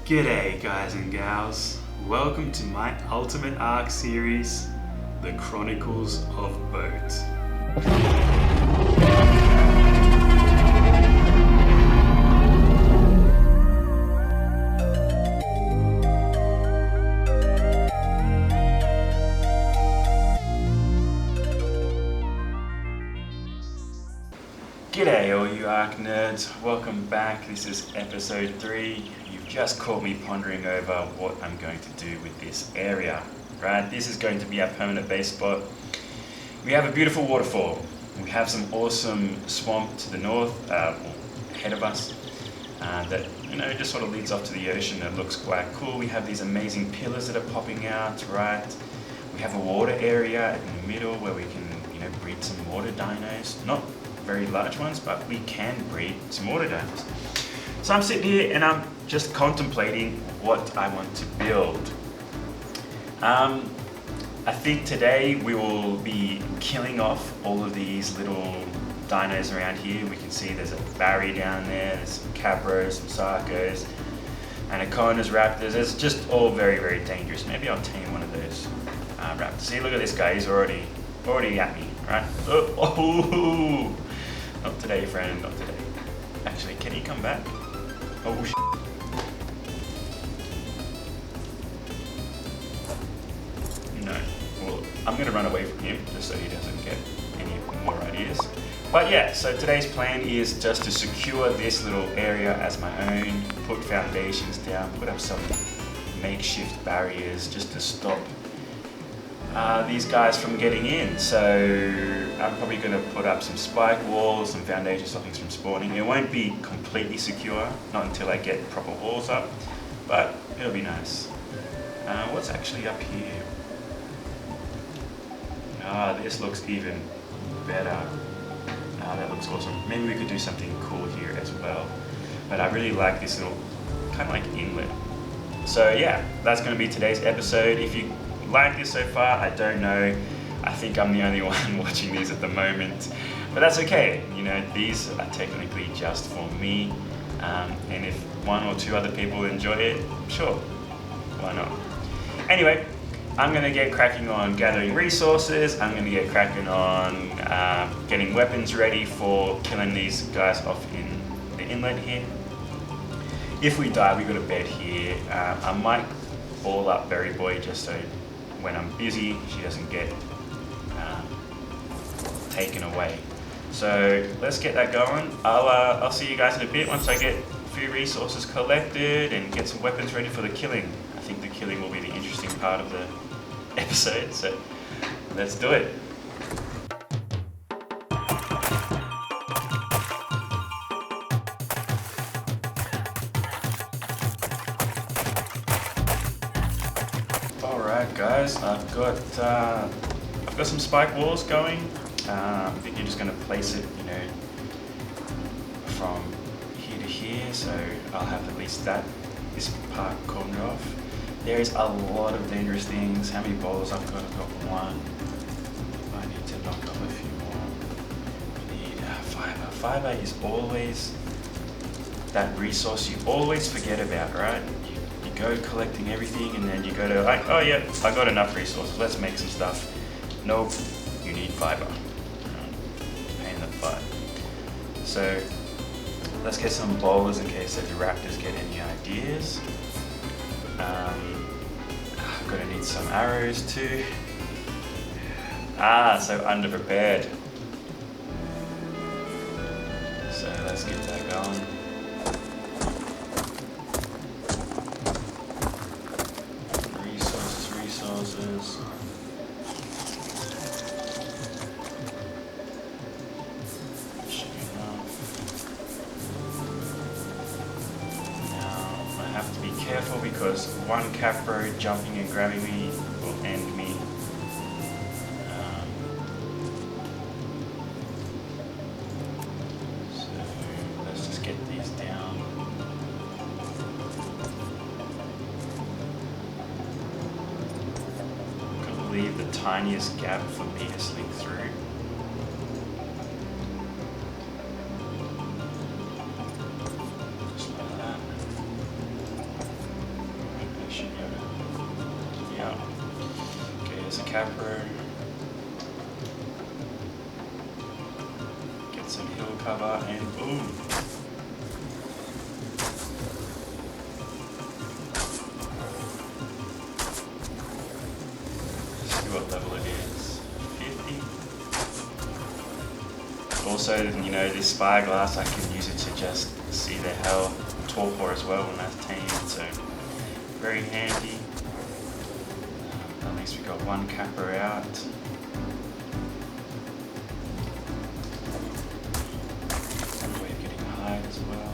G'day guys and gals, welcome to my Ultimate Arc series, the Chronicles of Boat. G'day all you Arc nerds, welcome back. This is episode 3. You've just caught me pondering over what I'm going to do with this area, right? This is going to be our permanent base spot. We have a beautiful waterfall. We have some awesome swamp to the north, ahead of us, that just sort of leads off to the ocean. It looks quite cool. We have these amazing pillars that are popping out, right? We have a water area in the middle where we can, breed some water dinos. Not very large ones, but we can breed some water dinos. So I'm sitting here and I'm just contemplating what I want to build. I think today we will be killing off all of these little dinos around here. We can see there's a Barry down there, there's some Cabros, some Sarcos, Anacondas, Raptors. It's just all very, very dangerous. Maybe I'll tame one of those Raptors. See, look at this guy, he's already at me, right? Oh, not today, friend, not today. Actually, can he come back? Oh, shit. No. Well, I'm going to run away from him just so he doesn't get any more ideas. But yeah, so today's plan is just to secure this little area as my own, put foundations down, put up some makeshift barriers just to stop these guys from getting in. So I'm probably going to put up some spike walls, some foundation stoppings from spawning. It won't be completely secure, not until I get proper walls up, but it'll be nice. What's actually up here? This looks even better. That looks awesome. Maybe we could do something cool here as well. But I really like this little kind of like inlet. So yeah, that's going to be today's episode. If you like this so far, I don't know. I think I'm the only one watching these at the moment, but that's okay. These are technically just for me, and if one or two other people enjoy it, sure, why not? Anyway, I'm gonna get cracking on gathering resources. I'm gonna get cracking on getting weapons ready for killing these guys off in the inlet here. If we die, we got a bed here. I might ball up Berry Boy just so when I'm busy, she doesn't get taken away. So let's get that going. I'll see you guys in a bit once I get a few resources collected and get some weapons ready for the killing. I think the killing will be the interesting part of the episode, so let's do it. Alright guys, I've got some spike walls going. I think you're just going to place it, from here to here, so I'll have at least this part cornered off. There is a lot of dangerous things. How many balls I've got? I've got one. I need to knock off a few more. We need fiber. Fiber is always that resource you always forget about, right? You go collecting everything and then you go to like, oh yeah, I got enough resources, let's make some stuff. Nope, you need fiber. Pain in the butt. So let's get some bowlers in case the raptors get any ideas. I'm gonna need some arrows too. So underprepared. So let's get that going. Resources. Careful because one capro jumping and grabbing me will end me. So let's just get these down. I'm gonna leave the tiniest gap for me to slink through. Just like that. capro. Get some hill cover and boom. See what level it is. 50. Also, you know, this spyglass, I can use it to just see the hell torpor as well when that's tamed, so very handy. At least we got one capper out. One way of getting hide as well.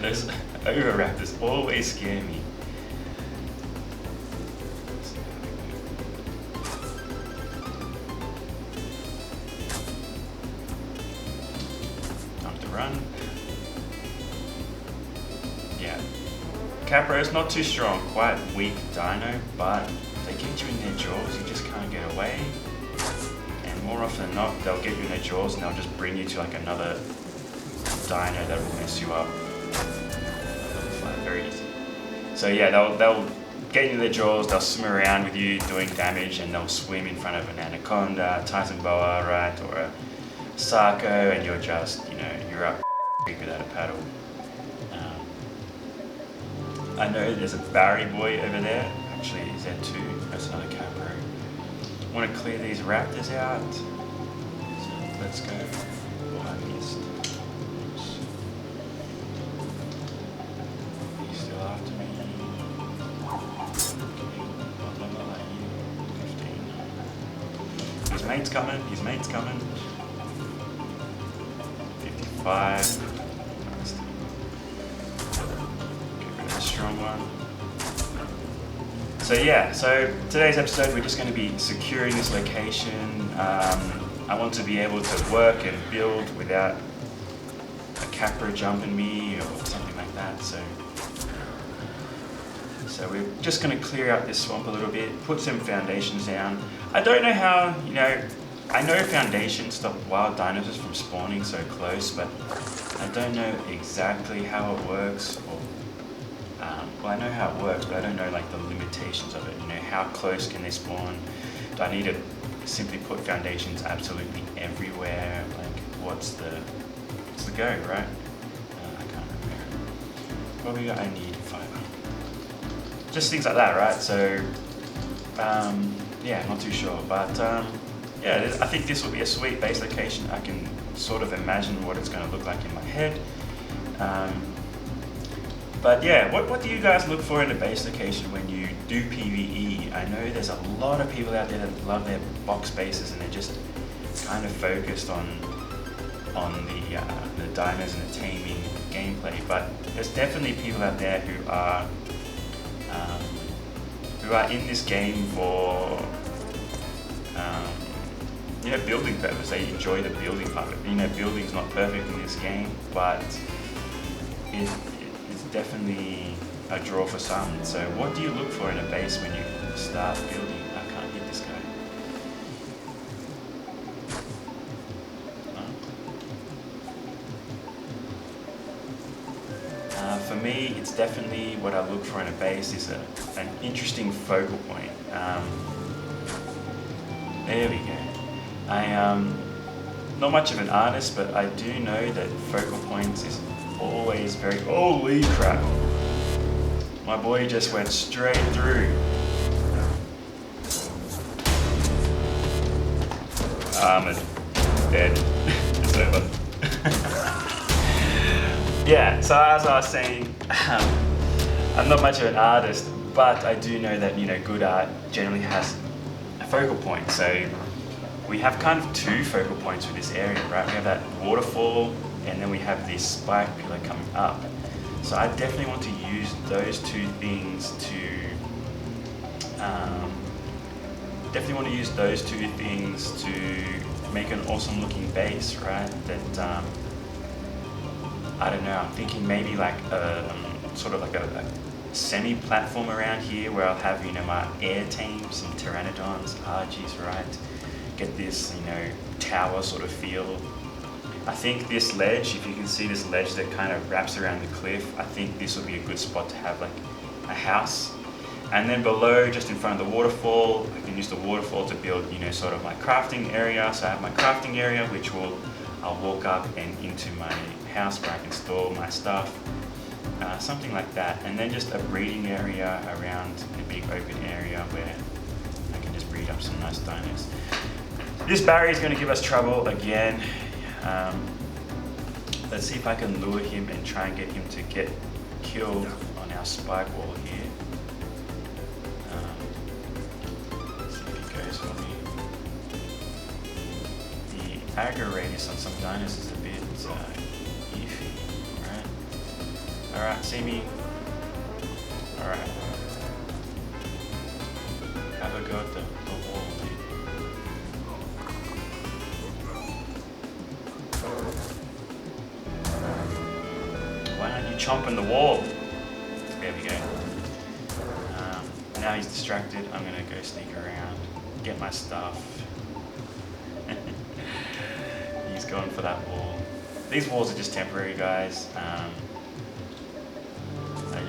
Those over-raptors always scare me. Time to run. Yeah. Capro's not too strong, quite weak dino, but they get you in their jaws, you just can't get away. And more often than not, they'll get you in their jaws and they'll just bring you to like another dino that will mess you up. Very easy. So yeah, they'll get into their jaws, they'll swim around with you doing damage, and they'll swim in front of an anaconda, Titan boa, right, or a sarco, and you're just, you know, you're up without a paddle. I know there's a Barry boy over there. Actually, is there two? That's another capro. I want to clear these raptors out. So let's go. Oh, I missed. He's still after me. What level are you? 15. His mate's coming. His mate's coming. 55. Strong one. So yeah, so today's episode we're just going to be securing this location. I want to be able to work and build without a capro jumping me or something like that. So we're just going to clear out this swamp a little bit, put some foundations down. I don't know how, you know, I know foundations stop wild dinosaurs from spawning so close, but I don't know exactly how it works. Well, I know how it works, but I don't know like the limitations of it. You know, how close can they spawn? Do I need to simply put foundations absolutely everywhere? Like, what's the go, right? I can't remember. Probably I need fiber. Just things like that, right? So, yeah, not too sure, but yeah, I think this will be a sweet base location. I can sort of imagine what it's going to look like in my head. But yeah, what do you guys look for in a base location when you do PvE? I know there's a lot of people out there that love their box bases and they're just kind of focused on the dinos and the taming gameplay. But there's definitely people out there who are in this game for you know, building purpose. They enjoy the building part of it. You know, building's not perfect in this game, but it's definitely a draw for some. So what do you look for in a base when you start building? I can't hit this guy. For me, it's definitely what I look for in a base is an interesting focal point. There we go. I am not much of an artist, but I do know that focal points is always very... Holy crap! My boy just went straight through. I'm dead. It's over. Yeah, so as I was saying, I'm not much of an artist, but I do know that, you know, good art generally has a focal point. So we have kind of two focal points for this area, right? We have that waterfall, and then we have this spike pillar coming up. So I definitely want to use those two things to make an awesome looking base, right? That I don't know, I'm thinking maybe like sort of like a semi-platform around here where I'll have, you know, my air tames, some pteranodons, argies, right? Get this, you know, tower sort of feel. I think this ledge, if you can see this ledge that kind of wraps around the cliff, I think this would be a good spot to have like a house. And then below, just in front of the waterfall, I can use the waterfall to build, you know, sort of my crafting area. So I have my crafting area, which I'll walk up and into my house where I can store my stuff, something like that. And then just a breeding area around a big open area where I can just breed up some nice dinos. This barrier is going to give us trouble again. Let's see if I can lure him and try and get him to get killed on our spike wall here. Let's see if he goes for me. The aggro radius on some dinos is a bit iffy. Alright, see me. Alright. Have a go at the wall, dude. Why aren't you chomping the wall? There we go. Now he's distracted. I'm gonna go sneak around, get my stuff. He's going for that wall. These walls are just temporary, guys. I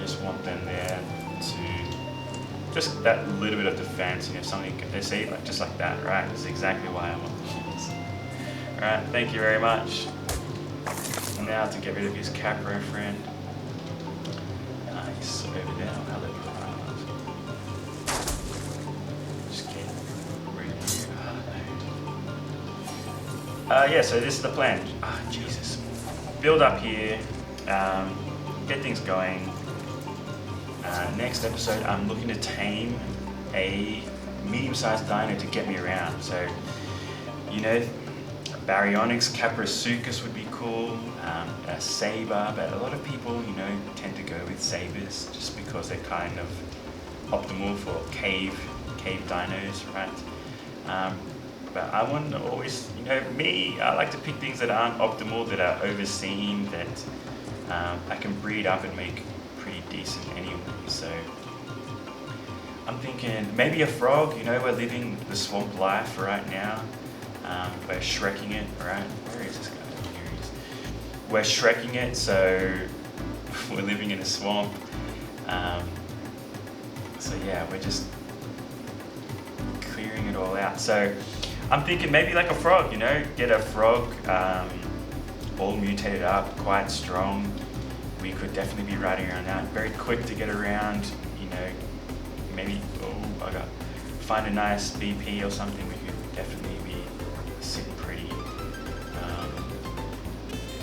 just want them there to just that little bit of defense. And if something they see like just like that, right? That's exactly why I want the walls. All right, thank you very much. Now to get rid of his capro friend. He's over there. I'll let you run. Just get rid of you. Yeah, so this is the plan. Jesus. Build up here. Get things going. Next episode, I'm looking to tame a medium-sized dino to get me around. So, you know, Baryonyx, Caprosuchus would be cool, a saber, but a lot of people, you know, tend to go with sabers just because they're kind of optimal for cave dinos, right? But I want to always, you know, I like to pick things that aren't optimal, that are overseen, that I can breed up and make pretty decent anyway. So I'm thinking maybe a frog, you know, we're living the swamp life right now. We're shrekking it, right? Where is this guy? Here he is. We're shrekking it, so we're living in a swamp. So yeah, we're just clearing it all out. So I'm thinking maybe like a frog, you know, get a frog all mutated up, quite strong. We could definitely be riding around that. Very quick to get around, you know, maybe, I got find a nice BP or something. We could definitely be sitting pretty.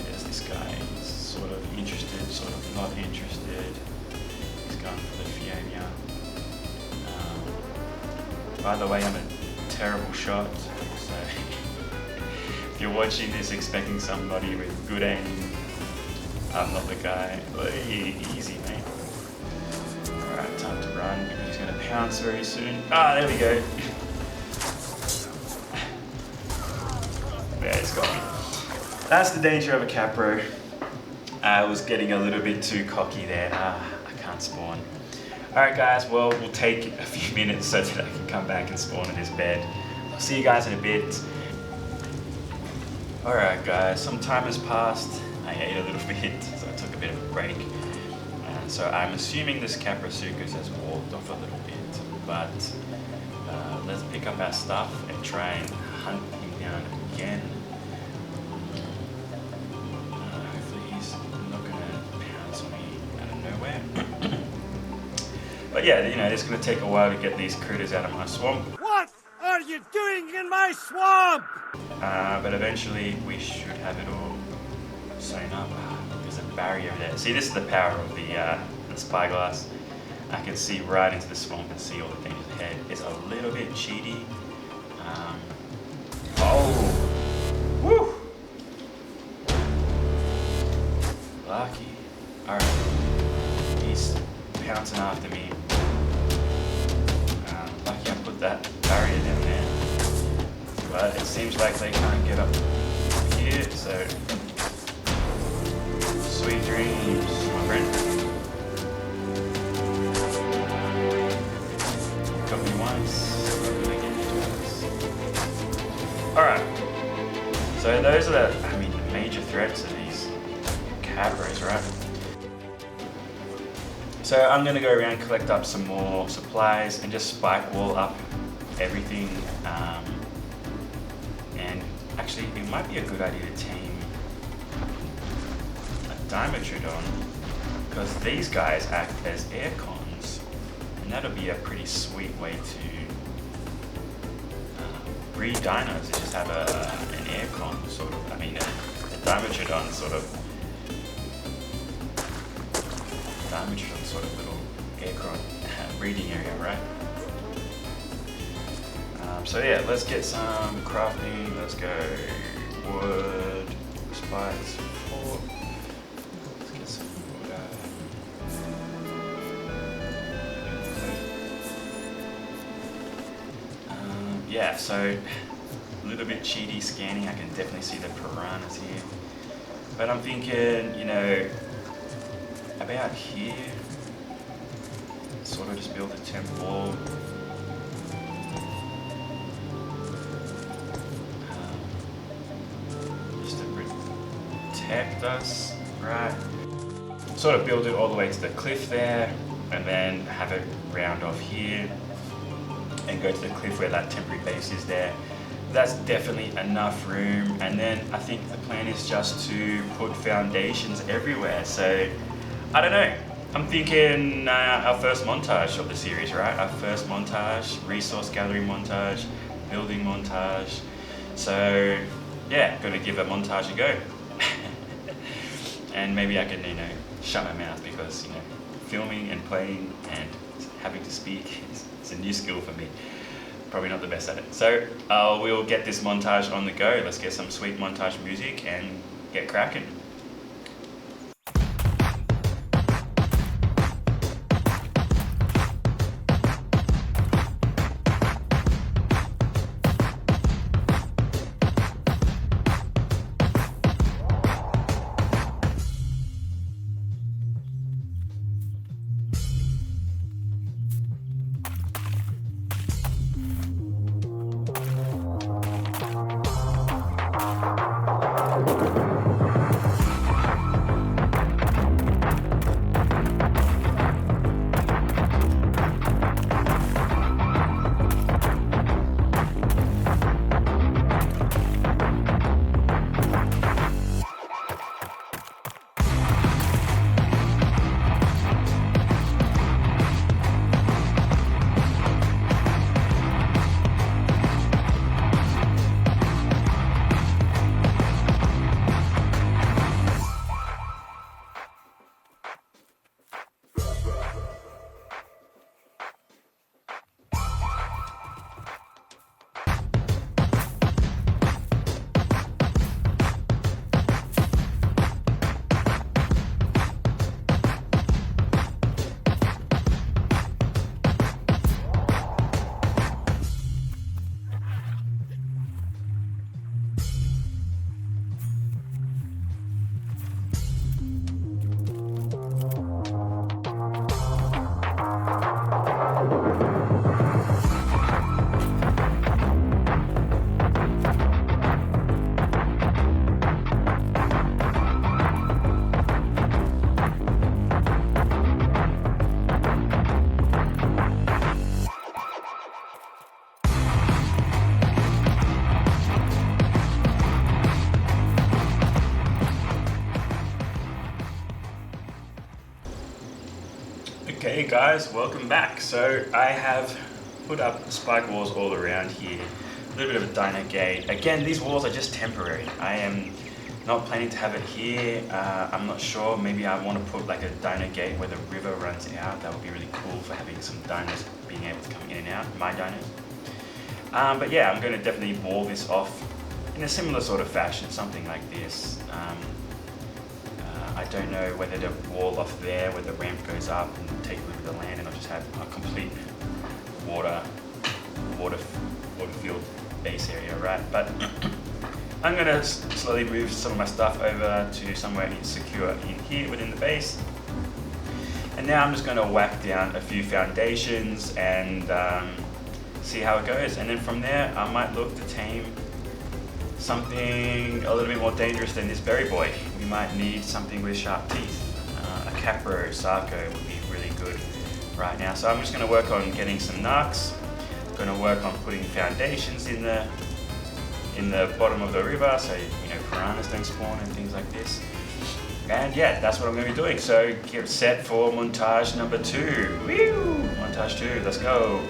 There's this guy, he's sort of interested, sort of not interested. He's going for the Fiona. By the way, I'm a terrible shot, so if you're watching this expecting somebody with good aim, I'm not the guy. Easy, mate. Alright, time to run because he's going to pounce very soon. There we go. There, he's got me. That's the danger of a capro. I was getting a little bit too cocky there. I can't spawn. Alright guys, well, we'll take a few minutes so that I can come back and spawn in this bed. I'll see you guys in a bit. Alright guys, some time has passed. I ate a little bit, so I took a bit of a break. So I'm assuming this Caprosuchus has walked off a little bit, but let's pick up our stuff and try and hunt him down again. Hopefully he's not going to pounce on me out of nowhere. But yeah, you know, it's going to take a while to get these critters out of my swamp. What are you doing in my swamp? But eventually we should have it all sewn up. There's a barrier there. See, this is the power of the spyglass. I can see right into the swamp and see all the dangers ahead. It's a little bit cheaty. Woo! Lucky. Alright. He's pouncing after me. Lucky I put that barrier down there. But it seems like they can't get up here, so sweet dreams, my friend. Got me once, got me again twice. Alright, so those are the, I mean major threat to these cadbros, right? So I'm going to go around, collect up some more supplies and just spike wall up everything. And actually it might be a good idea to tame a Dimetrodon, because these guys act as air cons, and that'll be a pretty sweet way to breed dinos, to just have an air con sort of, I mean a Dimetrodon sort of little aircraft breeding area, right? So yeah, let's get some crafting. Let's go wood, spikes, 4. Let's get some wood. Yeah, so a little bit cheaty scanning. I can definitely see the piranhas here, but I'm thinking, you know, about here, sort of just build a temp wall. Just to protect us, right? Sort of build it all the way to the cliff there, and then have it round off here, and go to the cliff where that temporary base is there. That's definitely enough room, and then I think the plan is just to put foundations everywhere. So I don't know, I'm thinking our first montage of the series, right? Our first montage, resource gathering montage, building montage. So yeah, gonna give a montage a go. And maybe I can, you know, shut my mouth, because, you know, filming and playing and having to speak is a new skill for me. Probably not the best at it. So we'll get this montage on the go. Let's get some sweet montage music and get cracking. Hey guys, welcome back. So I have put up spike walls all around here, a little bit of a dino gate. Again, these walls are just temporary. I am not planning to have it here. I'm not sure, maybe I want to put like a dino gate where the river runs out. That would be really cool for having some dinos being able to come in and out, my dinos. But yeah, I'm going to definitely wall this off in a similar sort of fashion, something like this. I don't know whether to wall off there where the ramp goes up and take a little bit of land, and I'll just have a complete water field base area, right? But I'm going to slowly move some of my stuff over to somewhere secure in here within the base. And now I'm just going to whack down a few foundations and see how it goes. And then from there, I might look to tame something a little bit more dangerous than this berry boy. We might need something with sharp teeth. A capro sarco would be really good right now. So I'm just going to work on getting some narcs. Going to work on putting foundations in the bottom of the river, so piranhas don't spawn and things like this. And yeah, that's what I'm going to be doing. So get set for montage number 2. Woo! Montage 2. Let's go.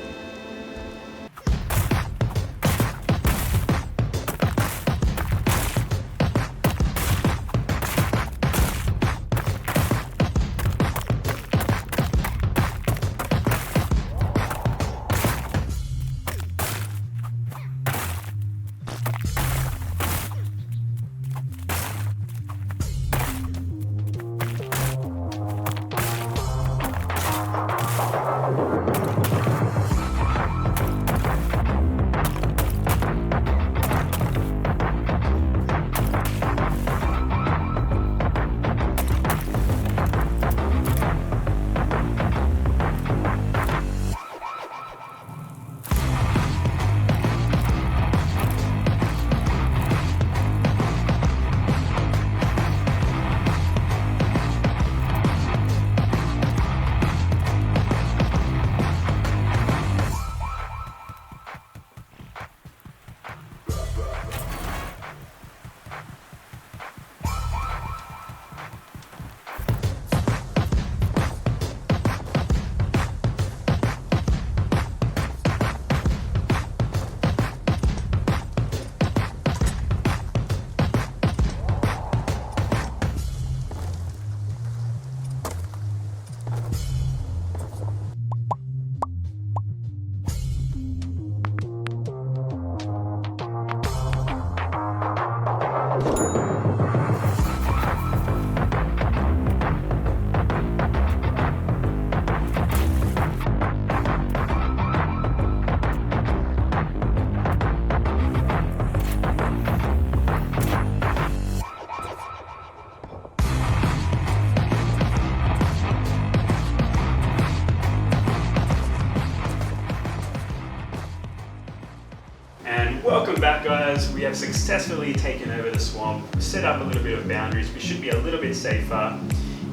Welcome back, guys. We have successfully taken over the swamp, set up a little bit of boundaries. We should be a little bit safer.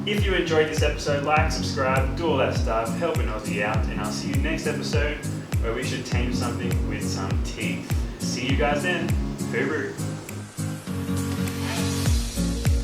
If you enjoyed this episode, like, subscribe, do all that stuff, help an Aussie out, and I'll see you next episode where we should tame something with some teeth. See you guys then. Hooroo.